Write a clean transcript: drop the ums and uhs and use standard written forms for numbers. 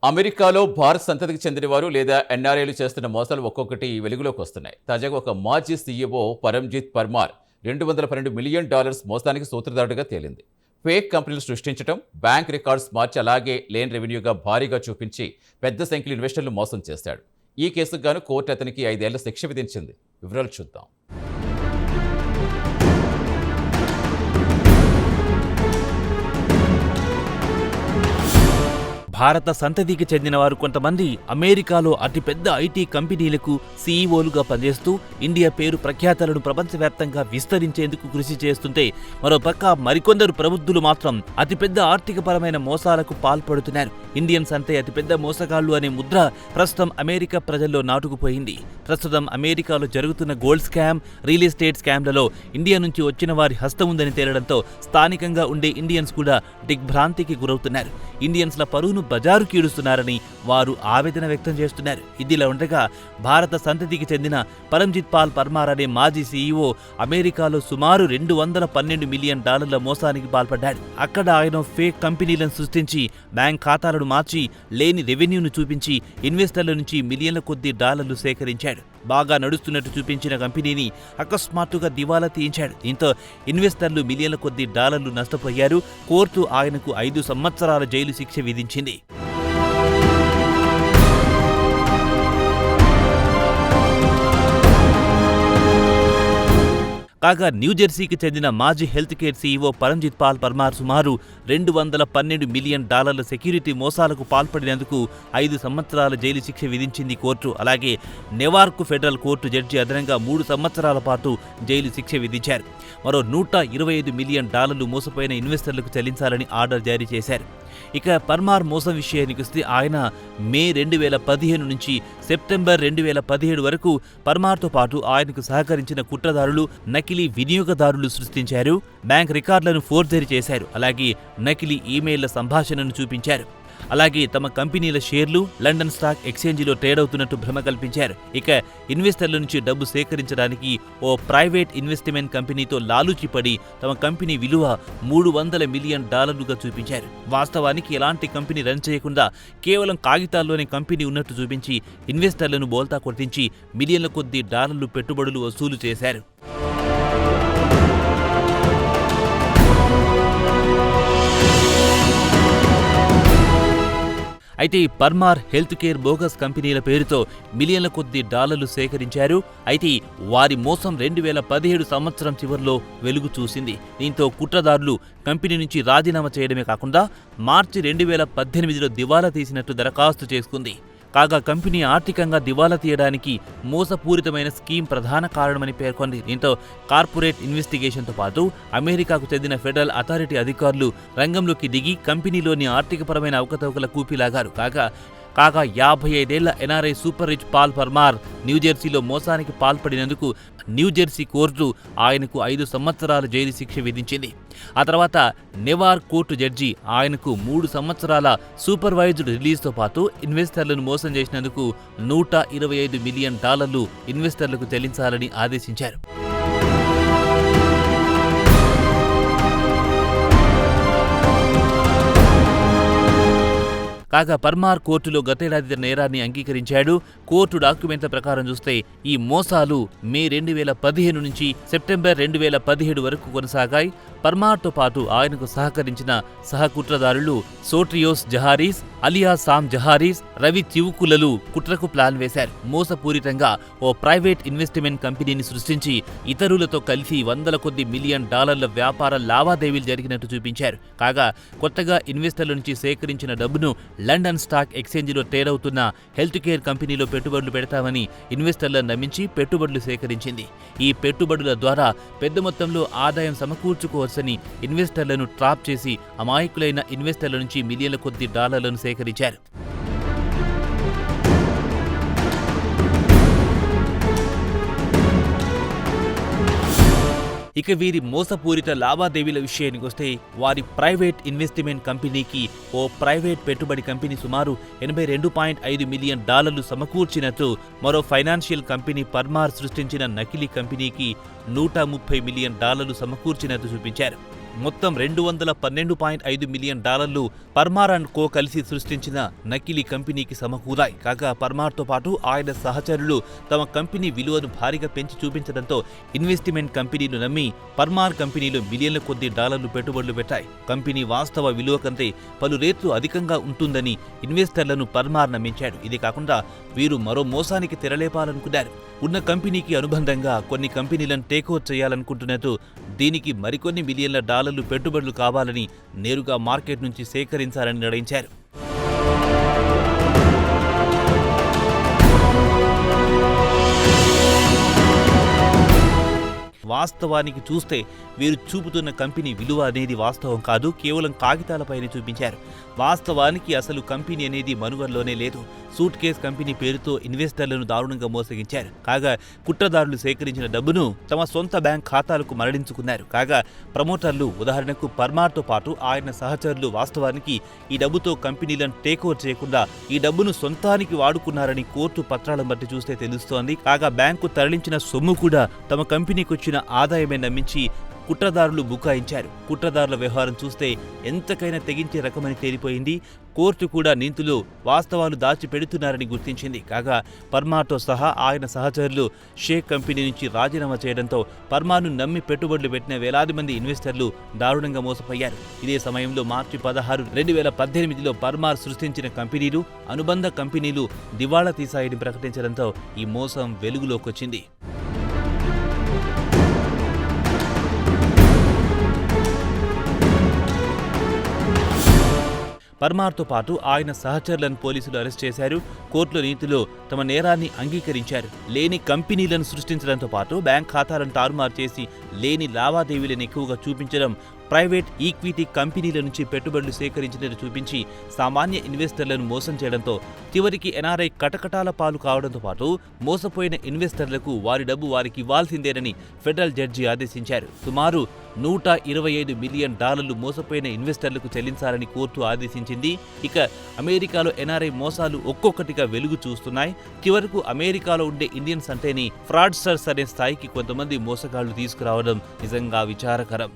అమెరికాలో భారత్ సంతతికి చెందిన వారు లేదా ఎన్ఆర్ఐలు చేస్తున్న మోసాలు ఒక్కొక్కటి వెలుగులోకి వస్తున్నాయి. తాజాగా ఒక మాజీ సీఈఓ పరంజిత్ పర్మార్ $212 మిలియన్ మోసానికి సూత్రధారుడిగా తేలింది. ఫేక్ కంపెనీలు సృష్టించడం, బ్యాంక్ రికార్డ్స్ మార్చి అలాగే లేని రెవెన్యూగా భారీగా చూపించి పెద్ద సంఖ్యలో ఇన్వెస్టర్లు మోసం చేశాడు. ఈ కేసుకు గాను కోర్టు అతనికి 5 ఏళ్ల శిక్ష విధించింది. వివరాలు చూద్దాం. భారత సంతతికి చెందిన వారు కొంతమంది అమెరికాలో అతిపెద్ద ఐటీ కంపెనీలకు సీఈఓలుగా పనిచేస్తూ ఇండియా పేరు ప్రఖ్యాతలను ప్రపంచవ్యాప్తంగా విస్తరించేందుకు కృషి చేస్తుంటే, మరోపక్క మరికొందరు ప్రబుద్ధులు మాత్రం అతిపెద్ద ఆర్థికపరమైన మోసాలకు పాల్పడుతున్నారు. ఇండియన్స్ అంటే అతిపెద్ద మోసగాళ్లు అనే ముద్ర ప్రస్తుతం అమెరికా ప్రజల్లో నాటుకుపోయింది. ప్రస్తుతం అమెరికాలో జరుగుతున్న గోల్డ్ స్కామ్, రియల్ ఎస్టేట్ స్కామ్లలో ఇండియా నుంచి వచ్చిన వారి హస్తం ఉందని తేలడంతో స్థానికంగా ఉండే ఇండియన్స్ కూడా దిగ్భ్రాంతికి గురవుతున్నారు. ఇండియన్స్ల పరువును బజారు కీడుస్తున్నారని వారు ఆవేదన వ్యక్తం చేస్తున్నారు. ఇదిలా ఉండగా భారత సంతతికి చెందిన పరంజిత్ పాల్ పర్మార్ అనే మాజీ సీఈఓ అమెరికాలో సుమారు $212 మిలియన్ మోసానికి పాల్పడ్డాడు. అక్కడ ఆయన ఫేక్ కంపెనీలను సృష్టించి బ్యాంక్ ఖాతాలను మార్చి లేని రెవెన్యూను చూపించి ఇన్వెస్టర్ల నుంచి మిలియన్ల కొద్దీ డాలర్లు సేకరించాడు. బాగా నడుస్తున్నట్టు చూపించిన కంపెనీని అకస్మాత్తుగా దివాలా తీయించాడు. దీంతో ఇన్వెస్టర్లు మిలియన్ల కొద్దీ డాలర్లు నష్టపోయారు. కోర్టు ఆయనకు 5 సంవత్సరాల జైలు శిక్ష విధించింది. కాగా న్యూజెర్సీకి చెందిన మాజీ health care CEO Paramjit Paul Parmar సుమారు $212 మిలియన్ సెక్యూరిటీ మోసాలకు పాల్పడినందుకు 5 సంవత్సరాల జైలు శిక్ష విధించింది కోర్టు. అలాగే నెవార్క్ ఫెడరల్ కోర్టు జడ్జి అదనంగా 3 సంవత్సరాల పాటు జైలు శిక్ష విధించారు. మరో $125 మిలియన్ మోసపోయిన ఇన్వెస్టర్లకు చెల్లించాలని ఆర్డర్ జారీ చేశారు. ఇక పర్మార్ మోసం విషయానికి వస్తే ఆయన మే 2015 నుంచి సెప్టెంబర్ 2017 వరకు పర్మార్తో పాటు ఆయనకు సహకరించిన కుట్రదారులు నకిలీ వినియోగదారులు సృష్టించారు. బ్యాంక్ రికార్డులను ఫోర్జరీ చేశారు. అలాగే నకిలీ ఈమెయిళ్ల సంభాషణను చూపించారు. అలాగే తమ కంపెనీల షేర్లు లండన్ స్టాక్ ఎక్స్చేంజిలో ట్రేడ్ అవుతున్నట్టు భ్రమ కల్పించారు. ఇక ఇన్వెస్టర్ల నుంచి డబ్బు సేకరించడానికి ఓ ప్రైవేట్ ఇన్వెస్ట్మెంట్ కంపెనీతో లాలూచిపడి తమ కంపెనీ విలువ $300 మిలియన్ చూపించారు. వాస్తవానికి ఎలాంటి కంపెనీ రన్ చేయకుండా కేవలం కాగితాల్లోనే కంపెనీ ఉన్నట్టు చూపించి ఇన్వెస్టర్లను బోల్తా కొట్టించి మిలియన్ల కొద్దీ డాలర్లు పెట్టుబడులు వసూలు చేశారు. అయితే పర్మార్ హెల్త్ కేర్ బోగస్ కంపెనీల పేరుతో మిలియన్ల కొద్దీ డాలర్లు సేకరించారు. అయితే వారి మోసం 2017 సంవత్సరం చివరిలో వెలుగు చూసింది. దీంతో కుట్రదారులు కంపెనీ నుంచి రాజీనామా చేయడమే కాకుండా మార్చి 2018లో దివాలా తీసినట్టు దరఖాస్తు చేసుకుంది. కాగా కంపెనీ ఆర్థికంగా దివాలా తీయడానికి మోసపూరితమైన స్కీమ్ ప్రధాన కారణమని పేర్కొంది. దీంతో కార్పొరేట్ ఇన్వెస్టిగేషన్తో పాటు అమెరికాకు చెందిన ఫెడరల్ అథారిటీ అధికారులు రంగంలోకి దిగి కంపెనీలోని ఆర్థికపరమైన అవకతవకల కూపిలాగారు. కాగా 55 ఏళ్ల NRI super rich Pal Parmar న్యూజెర్సీలో మోసానికి పాల్పడినందుకు న్యూజెర్సీ కోర్టు ఆయనకు 5 సంవత్సరాల జైలు శిక్ష విధించింది. ఆ తర్వాత నెవార్క్ కోర్టు జడ్జి ఆయనకు 3 సంవత్సరాల సూపర్వైజ్డ్ రిలీజ్తో పాటు ఇన్వెస్టర్లను మోసం చేసినందుకు $125 మిలియన్ ఇన్వెస్టర్లకు చెల్లించాలని ఆదేశించారు. కాగా పర్మార్ కోర్టులో గతేడాది నేరాన్ని అంగీకరించాడు. కోర్టు డాక్యుమెంట్ల ప్రకారం చూస్తే ఈ మోసాలు మే 2015 నుంచి సెప్టెంబర్ 2017 వరకు కొనసాగాయి. పర్మార్తో పాటు ఆయనకు సహకరించిన సహకుట్రదారులు సోట్రియోస్ జహారీస్, అలియా సామ్ జహారీస్, రవి చివుకులలు కుట్రకు ప్లాన్ వేశారు. మోసపూరితంగా ఓ ప్రైవేట్ ఇన్వెస్ట్మెంట్ కంపెనీని సృష్టించి ఇతరులతో కలిసి $100 కొద్దీ మిలియన్ వ్యాపార లావాదేవీలు జరిగినట్టు చూపించారు. కాగా కొత్తగా ఇన్వెస్టర్ల నుంచి సేకరించిన డబ్బును లండన్ స్టాక్ ఎక్స్చేంజిలో ట్రేడ్ అవుతున్న హెల్త్ కేర్ కంపెనీలో పెట్టుబడులు పెడతామని ఇన్వెస్టర్లను నమ్మించి పెట్టుబడులు సేకరించింది. ఈ పెట్టుబడుల ద్వారా పెద్ద మొత్తంలో ఆదాయం సమకూర్చుకోవచ్చని ఇన్వెస్టర్లను ట్రాప్ చేసి అమాయకులైన ఇన్వెస్టర్ల నుంచి మిలియన్ల కొద్దీ డాలర్లను సేకరించారు. ఇక వీరి మోసపూరిత లావాదేవీల విషయానికి వస్తే వారి ప్రైవేట్ ఇన్వెస్ట్మెంట్ కంపెనీకి ఓ ప్రైవేట్ పెట్టుబడి కంపెనీ సుమారు $82.5 మిలియన్ సమకూర్చినట్టు, మరో ఫైనాన్షియల్ కంపెనీ పర్మార్ సృష్టించిన నకిలీ కంపెనీకి $130 మిలియన్ సమకూర్చినట్టు చూపించారు. మొత్తం $212.5 మిలియన్ పర్మార్ అండ్ కో కలిసి సృష్టించిన నకిలీ కంపెనీకి సమకూరాయి. కాగా పర్మార్తో పాటు ఆయన సహచరులు తమ కంపెనీ విలువను భారీగా పెంచి చూపించడంతో ఇన్వెస్ట్మెంట్ కంపెనీలు నమ్మి పర్మార్ కంపెనీలో మిలియన్ల కొద్ది డాలర్లు పెట్టుబడులు పెట్టాయి. కంపెనీ వాస్తవ విలువ కంటే పలు రేట్లు అధికంగా ఉంటుందని ఇన్వెస్టర్లను పర్మార్ నమ్మించాడు. ఇది కాకుండా వీరు మరో మోసానికి తెరలేపాలనుకున్నారు. ఉన్న కంపెనీకి అనుబంధంగా కొన్ని కంపెనీలను టేకోవర్ చేయాలనుకుంటున్నట్టు, దీనికి మరికొన్ని మిలియన్ల డాలర్లు పెట్టుబడులు కావాలని నేరుగా మార్కెట్ నుంచి సేకరించాలని నిర్ణయించారు. వాస్తవానికి చూస్తే వీరు చూపుతున్న కంపెనీ విలువ అనేది వాస్తవం కాదు, కేవలం కాగితాలపైనే చూపించారు. వాస్తవానికి అసలు కంపెనీ అనేది మనుగడలోనే లేదు. సూట్ కేస్ కంపెనీ పేరుతో ఇన్వెస్టర్లను దారుణంగా మోసగించారు. కాగా కుట్రదారులు సేకరించిన డబ్బును తమ సొంత బ్యాంక్ ఖాతాలకు మరలించుకున్నారు. కాగా ప్రమోటర్లు, ఉదాహరణకు పర్మార్తో పాటు ఆయన సహచరులు వాస్తవానికి ఈ డబ్బుతో కంపెనీలను టేకోవర్ చేయకుండా ఈ డబ్బును సొంతానికి వాడుకున్నారని కోర్టు పత్రాలను బట్టి చూస్తే తెలుస్తోంది. కాగా బ్యాంకు తరలించిన సొమ్ము కూడా తమ కంపెనీకి వచ్చిన ఆదాయమే నమ్మించి కుట్రదారులు బుకాయించారు. కుట్రదారుల వ్యవహారం చూస్తే ఎంతకైనా తెగించే రకమని తేలిపోయింది. కోర్టు కూడా నిందితులు వాస్తవాలు దాచిపెడుతున్నారని గుర్తించింది. కాగా పర్మార్తో సహా ఆయన సహచరులు షేక్ కంపెనీ నుంచి రాజీనామా చేయడంతో పర్మార్ను నమ్మి పెట్టుబడులు పెట్టిన వేలాది మంది ఇన్వెస్టర్లు దారుణంగా మోసపోయారు. ఇదే సమయంలో మార్చి 16, 2018లో పర్మార్ సృష్టించిన కంపెనీలు, అనుబంధ కంపెనీలు దివాళా తీశాయని ప్రకటించడంతో ఈ మోసం వెలుగులోకొచ్చింది. పర్మార్తో పాటు ఆయన సహచరులను పోలీసులు అరెస్ట్ చేశారు. కోర్టులో నీతిలో తమ నేరాన్ని అంగీకరించారు. లేని కంపెనీలను సృష్టించడంతో పాటు బ్యాంక్ ఖాతాలను తారుమారు చేసి లేని లావాదేవీలను ఎక్కువగా చూపించడం, ప్రైవేట్ ఈక్విటీ కంపెనీల నుంచి పెట్టుబడులు సేకరించినట్టు చూపించి సామాన్య ఇన్వెస్టర్లను మోసం చేయడంతో చివరికి ఎన్ఆర్ఐ కటకటాల పాలు కావడంతో పాటు మోసపోయిన ఇన్వెస్టర్లకు వారి డబ్బు వారికి ఇవ్వాల్సిందేనని ఫెడరల్ జడ్జి ఆదేశించారు. సుమారు $125 మిలియన్ మోసపోయిన ఇన్వెస్టర్లకు చెల్లించాలని కోర్టు ఆదేశించింది. ఇక అమెరికాలో ఎన్ఆర్ఐ మోసాలు ఒక్కొక్కటిగా వెలుగు చూస్తున్నాయి. చివరకు అమెరికాలో ఉండే ఇండియన్స్ అంటేనే ఫ్రాడ్స్టర్స్ అనే స్థాయికి కొంతమంది మోసగాళ్లు తీసుకురావడం నిజంగా విచారకరం.